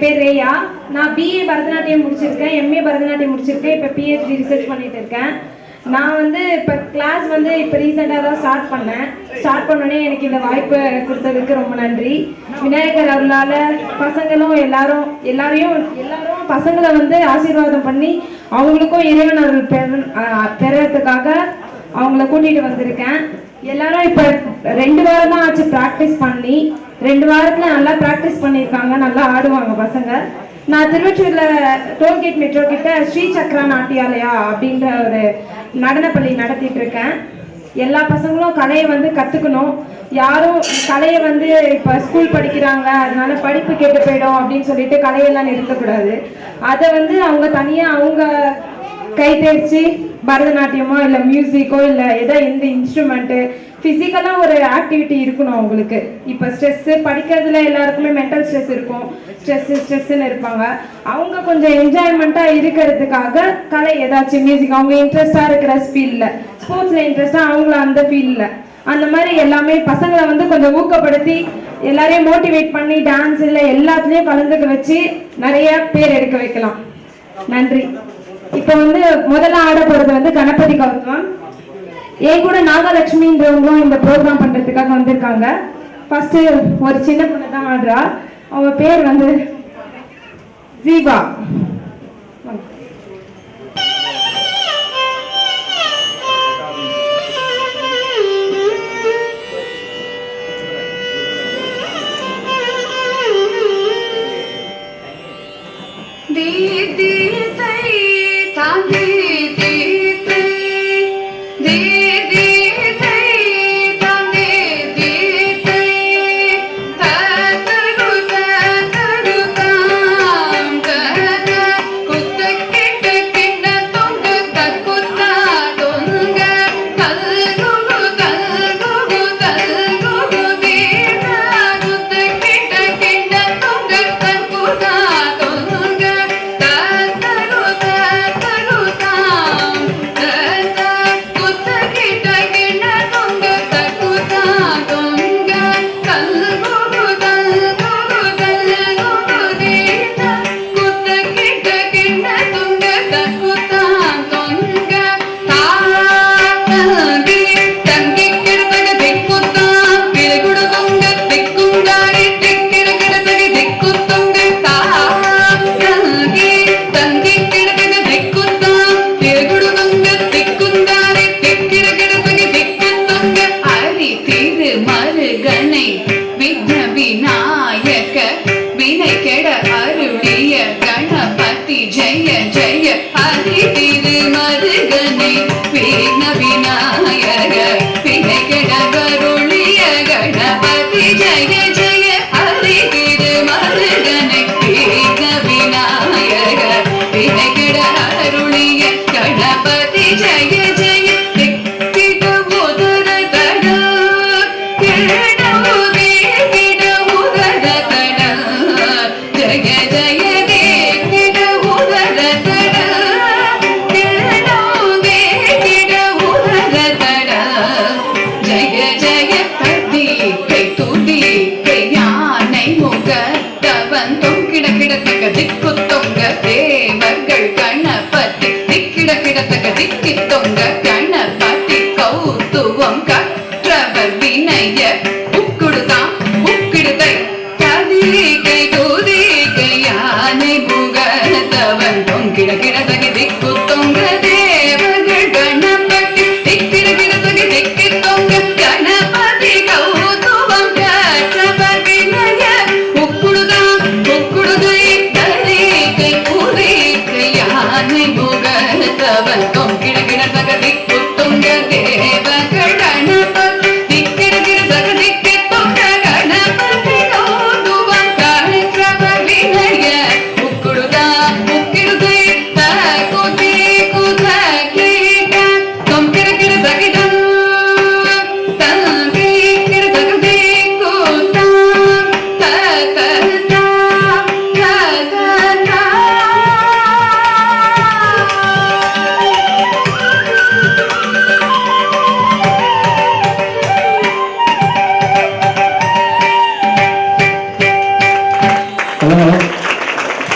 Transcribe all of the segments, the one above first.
பேர் ரேயா. நான் பிஏ பரதநாட்டியம் முடிச்சிருக்கேன், எம்ஏ பரதநாட்டியம் முடிச்சிருக்கேன், இப்போ பிஹெச்டி ரிசர்ச் பண்ணிட்டு இருக்கேன். நான் வந்து இப்போ கிளாஸ் வந்து இப்போ ரீசெண்டாக தான் ஸ்டார்ட் பண்ணோடனே எனக்கு இந்த வாய்ப்பு கொடுத்ததுக்கு ரொம்ப நன்றி. விநாயகர் அருளால் பசங்களும் எல்லாரும் பசங்களை வந்து ஆசீர்வாதம் பண்ணி அவங்களுக்கும் இறைவன் அருள் பெறறதுக்காக அவங்கள கூட்டிகிட்டு வந்திருக்கேன். எல்லாரும் இப்போ 2 வாரம் தான் ஆச்சு ப்ராக்டிஸ் பண்ணி. 2 வாரத்தில் நல்லா ப்ராக்டிஸ் பண்ணியிருக்காங்க, நல்லா ஆடுவாங்க பசங்க. நான் திருவொற்றியூரில் டோல்கேட் மெட்ரோ கிட்ட ஸ்ரீ சக்ரா நாட்டியாலயா அப்படின்ற ஒரு நடனப்பள்ளி நடத்திட்டு இருக்கேன். எல்லா பசங்களும் கலையை வந்து கற்றுக்கணும். யாரும் கலையை வந்து இப்போ ஸ்கூல் படிக்கிறாங்க அதனால படிப்பு கெட்டு போயிடும் அப்படின்னு சொல்லிட்டு கலையெல்லாம் நிறுத்தக்கூடாது. அதை வந்து அவங்க தனியாக அவங்க கைத்தேர்ச்சி பரதநாட்டியமோ இல்லை மியூசிக்கோ இல்லை எதோ எந்த இன்ஸ்ட்ருமெண்ட்டு ஃபிசிக்கலாக ஒரு ஆக்டிவிட்டி இருக்கணும் அவங்களுக்கு. இப்போ ஸ்ட்ரெஸ்ஸு படிக்கிறதுல எல்லாருக்குமே மென்டல் ஸ்ட்ரெஸ் இருக்கும், ஸ்ட்ரெஸ்ஸுன்னு இருப்பாங்க. அவங்க கொஞ்சம் என்ஜாய்மெண்ட்டாக இருக்கிறதுக்காக கலை ஏதாச்சும் மியூசிக் அவங்க இன்ட்ரெஸ்டாக இருக்கிற ஃபீல்டில், ஸ்போர்ட்ஸில் இன்ட்ரெஸ்டாக அவங்கள அந்த ஃபீல்டில் அந்த மாதிரி எல்லாமே பசங்களை வந்து கொஞ்சம் ஊக்கப்படுத்தி எல்லாரையும் மோட்டிவேட் பண்ணி டான்ஸ் இல்லை எல்லாத்துலேயும் கலந்துக்க வச்சு நிறைய பேர் எடுக்க வைக்கலாம். நன்றி. இப்போ வந்து முதல்ல ஆட போகிறது வந்து கணபதி கௌதமம். என் கூட நாகலட்சுமின்றவங்களும் இந்த ப்ரோக்ராம் பண்ணுறதுக்காக வந்திருக்காங்க. ஃபர்ஸ்ட் ஒரு சின்ன பொண்ணு தான் ஆடுறா. அவங்க பேர் வந்து ஜீவா.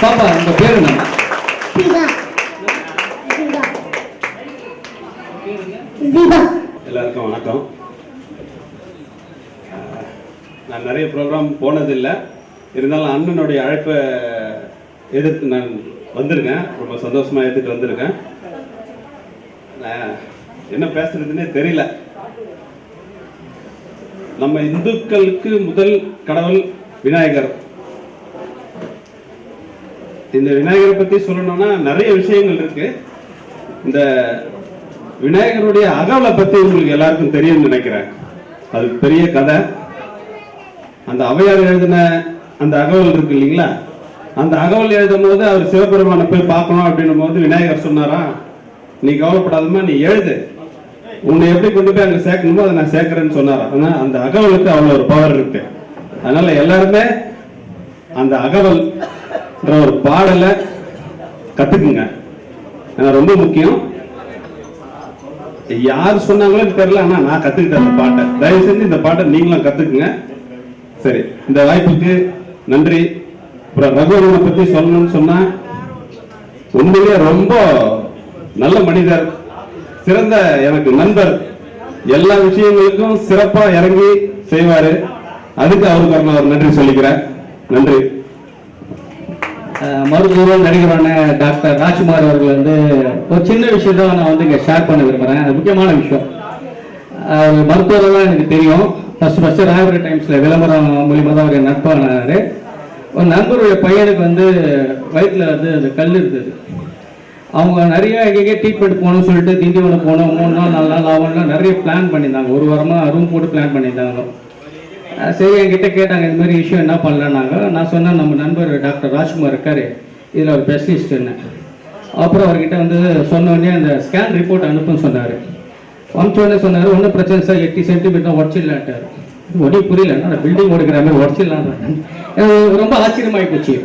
பாப்பா உங்க பேரு என்ன? எல்லாருக்கும் வணக்கம். நான் நிறைய ப்ரோக்ராம் போனதில்லை, இருந்தாலும் அண்ணனுடைய அழைப்பை எதிர்த்து நான் வந்திருக்கேன். ரொம்ப சந்தோஷமாக ஏற்றுட்டு வந்திருக்கேன். நான் என்ன பேசுறதுன்னே தெரியல. நம்ம இந்துக்களுக்கு முதல் கடவுள் விநாயகர். இந்த விநாயகரை பற்றி சொல்லணும்னா நிறைய விஷயங்கள் இருக்கு. இந்த விநாயகருடைய அகவலை பற்றி உங்களுக்கு எல்லாருக்கும் தெரியும்னு நினைக்கிறேன். அது பெரிய கதை. அந்த ஔவையார் எழுதின அந்த அகவல் இருக்கு இல்லைங்களா, அந்த அகவல் எழுதும் போது அவர் சிவபெருமானை போய் பார்க்கணும் அப்படின்னும் போது விநாயகர் சொன்னாரா, நீ கவலைப்படாதமா, நீ எழுது, உன்னை எப்படி கொண்டு போய் அங்கே சேர்க்கணுமோ அதை நான் சேர்க்கிறேன்னு சொன்னாரா. ஆனால் அந்த அகவலுக்கு அவ்வளோ ஒரு பவர் இருக்கு. அதனால எல்லாருமே அந்த அகவல் ஒரு பாடலை கத்துக்குங்க, ரொம்ப முக்கியம். யார் சொன்னாங்களோ தெரியல, ஆனா நான் கத்துக்கிட்டேன் அந்த பாட்டை. தயவு செஞ்சு இந்த பாட்டை நீங்களும் கத்துக்குங்க. சரி, இந்த வாய்ப்புக்கு நன்றி. அப்புறம் ரகுவரனை பத்தி சொல்லணும்னு சொன்னா, உண்மையிலேயே ரொம்ப நல்ல மனிதர், சிறந்த எனக்கு நண்பர், எல்லா விஷயங்களுக்கும் சிறப்பா இறங்கி செய்வாரு. அதுக்கு அவருக்கு நான் ஒரு நன்றி சொல்லிக்கிறேன். நன்றி. மருத்துவர் நடிகரான டாக்டர் ராஜ்குமார் அவர்கள் வந்து ஒரு சின்ன விஷயத்த நான் வந்து இங்கே ஷேர் பண்ண விரும்புகிறேன். அது முக்கியமான விஷயம். அவர் மருத்துவராக தான் எனக்கு தெரியும். ஃபர்ஸ்ட் ராயபுரி டைம்ஸில் விளம்பரம் மூலியமாக தான் அவர் நட்பானார். ஒரு நண்பருடைய பையனுக்கு வந்து வயிற்றில் வந்து அந்த கல் இருந்தது. அவங்க நிறைய எங்கேயே ட்ரீட்மெண்ட் போகணும்னு சொல்லிட்டு திண்டிவனம் போனோம். 3 நாள் 4 நாள் ஆகணும்லாம் நிறைய பிளான் பண்ணியிருந்தாங்க. 1 வாரமாக ரூம் போட்டு பிளான் பண்ணியிருந்தாங்க. சரி, என்கிட்ட கேட்டாங்க இந்த மாதிரி விஷயம் என்ன பண்ணலன்னாங்க. நான் சொன்னேன், நம்ம நண்பர் டாக்டர் ராஜ்குமார் இருக்காரு, இதில் ஒரு ஸ்பெஷலிஸ்ட் என்ன. அப்புறம் அவர்கிட்ட வந்து சொன்னோடனே அந்த ஸ்கேன் ரிப்போர்ட் அனுப்புன்னு சொன்னார். அனுப்பிச்சோடனே சொன்னார், ஒன்றும் பிரச்சனை சார், 8 சென்டிமீட்டர் உடச்சிடலான்ட்டார். ஒன்றும் புரியல, நான் பில்டிங் ஓடுக்கிற மாதிரி உடச்சிடலாம். ரொம்ப ஆச்சரியமாகி போச்சு.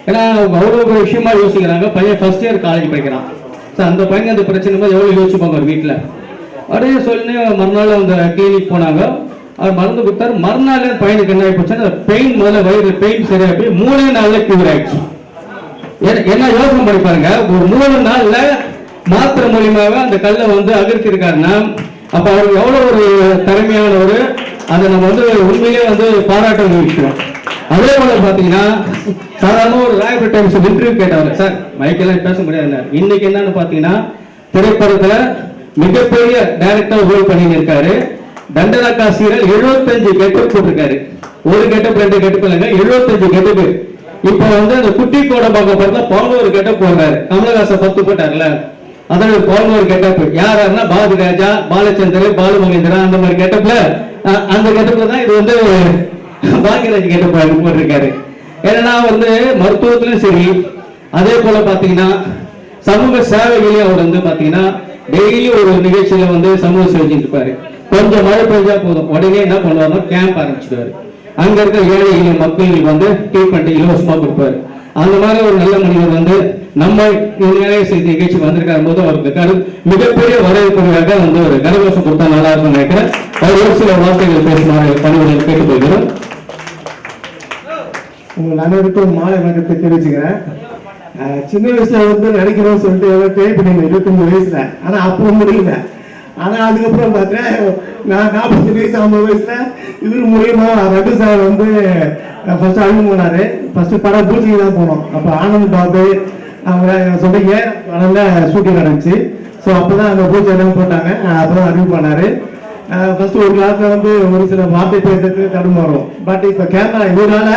ஏன்னா அவ்வளோ ஒரு விஷயமா யோசிக்கிறாங்க. பையன் ஃபர்ஸ்ட் இயர் காலேஜ் படிக்கிறான். ஸோ அந்த பையன் அந்த பிரச்சனை போது எவ்வளோ யோசிப்பாங்க ஒரு வீட்டில். அப்படியே சொல்லி மறுநாள் அந்த கிளினிக் போனாங்க. அவர் மருந்து கொடுத்தாரு. மறுநாள் பையனுக்கு என்ன ஆகிப்போச்சுன்னா, பெயின் முதல்ல வயிறு பெயின் சரியா போய் 3 நாளில் கியூர் ஆயிடுச்சு. என்ன யோசனை பண்ணி பாருங்க, ஒரு 3 நாள்ல மாத்திரை மூலியமாக அந்த கல்லை வந்து அகர்த்தி இருக்காருன்னா, அப்ப அவருக்கு எவ்வளவு ஒரு திறமையான ஒரு, அதை நம்ம வந்து உண்மையிலே வந்து பாராட்ட விஷயம். அதே போல பாத்தீங்கன்னா, சாதாரண ஒரு ராயபுரி டைம்ஸ் இன்டர்வியூ கேட்டவர், சார் மைக்கெல்லாம் பேச முடியாது. இன்னைக்கு என்னன்னு பாத்தீங்கன்னா, திரைப்படத்துல மிகப்பெரிய டைரக்டர் ரோல் பண்ணி இருக்காரு. தண்டனக்கா சீரியல் 75 கெட்டப் போட்டிருக்காரு. ஒரு கெட்டப் 2 கெட்டப் இல்லைங்க, 75 கெட்டப். இப்ப வந்து அந்த குட்டி கோடம்பாக்கம் படத்துல 11 கெட்டப் போடுறாரு. கமலஹாசன் 10 போட்டார்ல, அதான் 11 கெட்டப். யாருன்னா பாரதிராஜா, பாலச்சந்தர், பாலு மகேந்திரா, அந்த மாதிரி கெட்டப்ல, அந்த கெட்டப்ல தான் இது வந்து பாக்யராஜ் கெட்டப் போட்டிருக்காரு. ஏன்னா வந்து மருத்துவத்திலும் சரி, அதே போல பாத்தீங்கன்னா சமூக சேவைகளையும் அவர் வந்து பாத்தீங்கன்னா டெய்லி ஒரு நிகழ்ச்சியில வந்து சமூக சேவை செஞ்சுருப்பாரு. கொஞ்சம் மழை பெஞ்சா போதும், உடனே என்ன பண்ணுவாருன்னா கேம்ப் ஆரம்பிச்சுடுவாரு. அங்க இருக்க ஏழை எளிய மக்களுக்கு வந்து ட்ரீட்மெண்ட் இலவசமா கொடுப்பாரு. அந்த மாதிரி ஒரு நல்ல மனிதர் வந்து நம்ம நிகழ்ச்சி வந்திருக்காரு போது அவருக்கு மிகப்பெரிய வரவேற்புக்காக வந்து ஒரு கரகோஷம் கொடுத்தா நல்லா இருக்கும் நினைக்கிறேன். அவர் ஒரு சில வார்த்தைகள் பேசுமாறு பணிவுடன் கேட்டுக்கொள்கிறோம். உங்கள் அனைவருக்கும் மாலை வணக்கத்தை தெரிவிச்சுக்கிறேன். சின்ன வயசுல வந்து நடிக்கணும்னு சொல்லிட்டு ட்ரை பண்ணிருந்தேன் 25 வயசுல. ஆனா அப்போ முடியல. ஆனா அதுக்கப்புறம் பார்த்தேன், நான் 40 வயசு 50 வயசுல இவர் மூலியமா ரகு சார் வந்து ஃபர்ஸ்ட் அழுகு போனாரு. ஃபர்ஸ்ட் படம் பூஜைக்கு தான் போனோம். அப்போ ஆனந்த் பாபு அவங்க சொன்னீங்க நல்ல ஷூட்டிங் நடந்துச்சு. ஸோ அப்போதான் அந்த பூஜை எல்லாம் போட்டாங்க. அப்போதான் அறிவு பண்ணாரு. ஃபர்ஸ்ட் ஒரு கிளாஸ்ல வந்து ஒரு சில வார்த்தை பேசுறதுக்கு தடுமாறும். பட் இப்போ கேமரா இதனால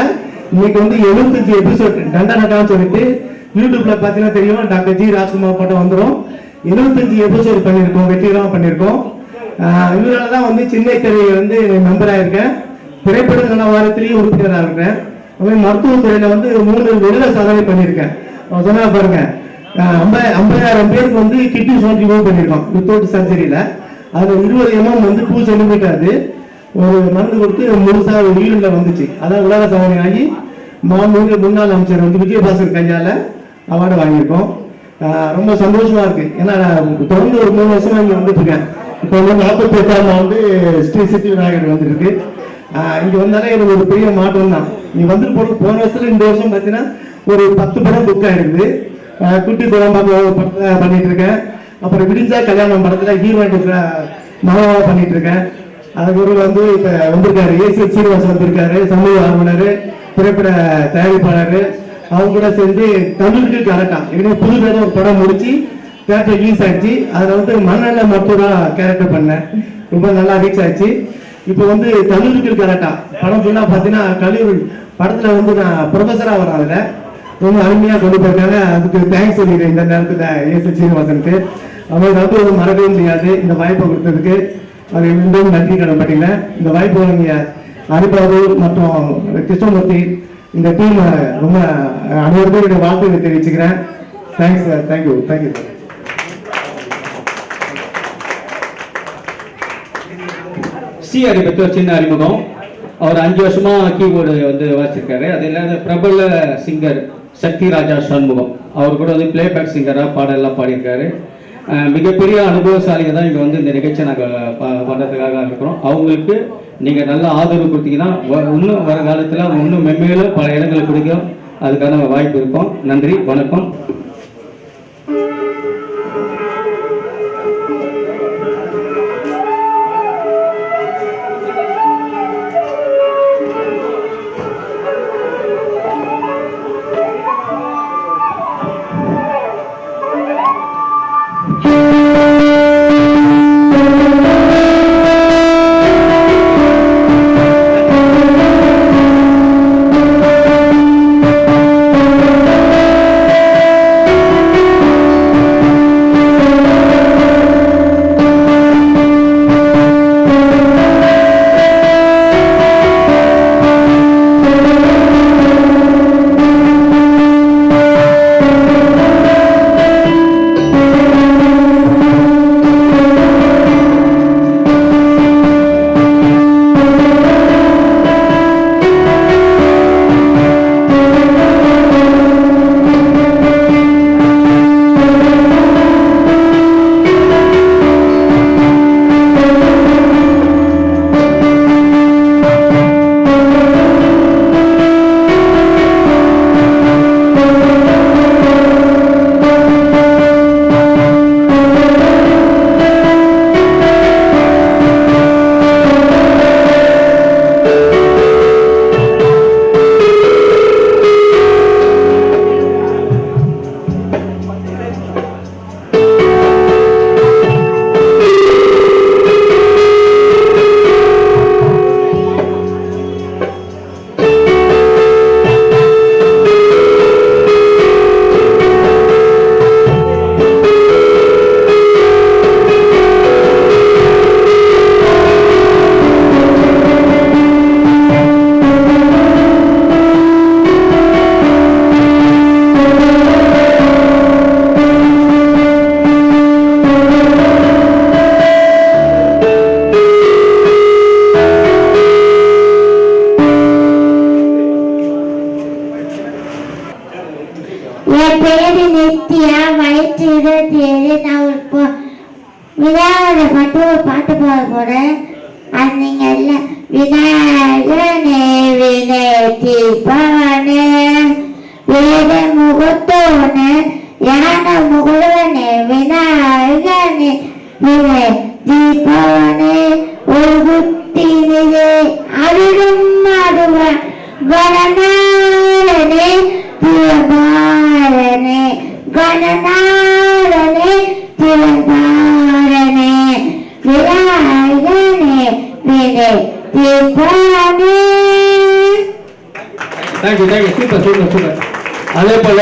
இன்னைக்கு வந்து 75 எபிசோட் தண்டனக்கான்னு சொல்லிட்டு யூடியூப்ல பார்த்தீங்கன்னா தெரியும், டாக்டர் ஜி ராஜ்குமார் படம் வந்துடும். 75 எபிசோட் பண்ணியிருக்கோம், வெற்றிகரமாக பண்ணியிருக்கோம். இதனால தான் வந்து சின்ன திரையை வந்து மெம்பராக இருக்கேன். திரைப்படங்கள வாரத்திலேயே உறுப்பினராக இருக்கேன். அதுமாதிரி மருத்துவத்துறையில் வந்து 3 உலக சாதனை பண்ணியிருக்கேன். சொன்னா பாருங்க, 50,000 பேருக்கு வந்து கிட்னி ஸ்டோன் ரிமூவ் பண்ணியிருக்கோம் வித்தவுட் சர்ஜரியில். அது 20 mm வந்து 2 சென்டிமீட்டர் அது ஒரு மருந்து கொடுத்து முழுசாக ஒரு யூனிட்ல வந்துச்சு. அதான் உலக சாதனை ஆகி மாண்புமிகு முன்னாள் அமைச்சர் வந்து விஜயபாஸ்கர் கையால் அவார்டு வாங்கியிருக்கோம். ரொம்ப சந்தோஷமா இருக்கு. ஏன்னா தொடர்ந்து ஒரு 3 வருஷமா இங்க வந்துட்டு இருக்கேன். இப்போ வந்து 48ஆம் ஆண்டு ஸ்ரீ சித்தி விநாயகர் வந்துருக்கு. இங்க வந்தாலே எனக்கு ஒரு பெரிய மாற்றம் தான். நீ வந்துட்டு போன வருஷத்துல இந்த வருஷம் பார்த்தீங்கன்னா ஒரு 10 படம் புக் ஆயிடுது. குட்டி குழம்பு படத்தில் பண்ணிட்டு இருக்கேன். அப்புறம் விடிஞ்சா கல்யாணம் படத்தில் ஹீரோயின் மாமாவா பண்ணிட்டு இருக்கேன். அதுக்கு வந்து இப்போ வந்திருக்காரு ஏசி சீனிவாசன் வந்திருக்காரு, சமூக ஆர்வலர், திரைப்பட தயாரிப்பாளர். அவங்க கூட சேர்ந்து தமிழுக்கு கரெக்டா ஏன்னா புது பேர ஒரு படம் முடிச்சு தேட்டர் ரிலீஸ் ஆயிடுச்சு. அதில் வந்து மண்ணல்ல மருத்துவரா கேரக்டர் பண்ணேன். ரொம்ப நல்லா ரீச் ஆயிடுச்சு. இப்போ வந்து தமிழுக்கு கரெக்டா படம் ஃபுல்லாக பார்த்தீங்கன்னா கல்லூரி படத்தில் வந்து நான் ப்ரொஃபஸராக வரேன். அதில் ரொம்ப அருமையாக கொண்டு போயிருக்காங்க. அதுக்கு தேங்க்ஸ் சொல்லிடுறேன் இந்த நேரத்தில் ஏசி சீனிவாசனுக்கு. அவங்களுக்கு வந்து மறக்கவே முடியாது இந்த வாய்ப்பை கொடுத்ததுக்கு. அது மீண்டும் நன்றி கடன்பட்டீங்க. இந்த வாய்ப்பு நீங்கள் அரிபாபு மற்றும் கிருஷ்ணமூர்த்தி இந்த டீம் ரொம்ப அனைவருக்கும் என்னுடைய வாழ்த்துக்களை தெரிவிச்சுக்கிறேன். Thanks sir. Thank you thank you sir. சிஆரை பற்றி ஒரு சின்ன அறிமுகம். அவர் 5 வருஷமா கீபோர்டு வந்து வாசிச்சிருக்காரு. அது இல்லாத பிரபல சிங்கர் சக்தி ராஜா சண்முகம், அவர் கூட வந்து பிளேபேக் சிங்கராக பாடலாம் பாடியிருக்காரு. மிகப்பெரிய அனுபவசாலியை தான் இங்கே வந்து இந்த நிகழ்ச்சியை நாங்கள் பண்ணுறதுக்காக இருக்கிறோம். அவங்களுக்கு நீங்கள் நல்ல ஆதரவு கொடுத்தீங்கன்னா இன்னும் வர காலத்தில் இன்னும் மென்மேலும் பல இடங்களுக்கு கொடுக்கும் அதுக்கான வாய்ப்பு இருக்கும். நன்றி, வணக்கம். என் பேரு நித்யா, வயசு 27. நான் ஒரு விநாயகரை மட்டும் ஒரு பாட்டு பாட போறேன். அது நீங்க எல்லாம் விநாயகனே வினேதி பவனே வேத முகத்தோனே யான முகவனே விநாயகனே வினேதி பவனே ஒரு புத்தினிலே அருளும் அருவன் கணநாதனே திருமாறனே கணநாதனே திருமாறனே விநாயகனே வினேதி பவனே. Thank you, super. அதே போல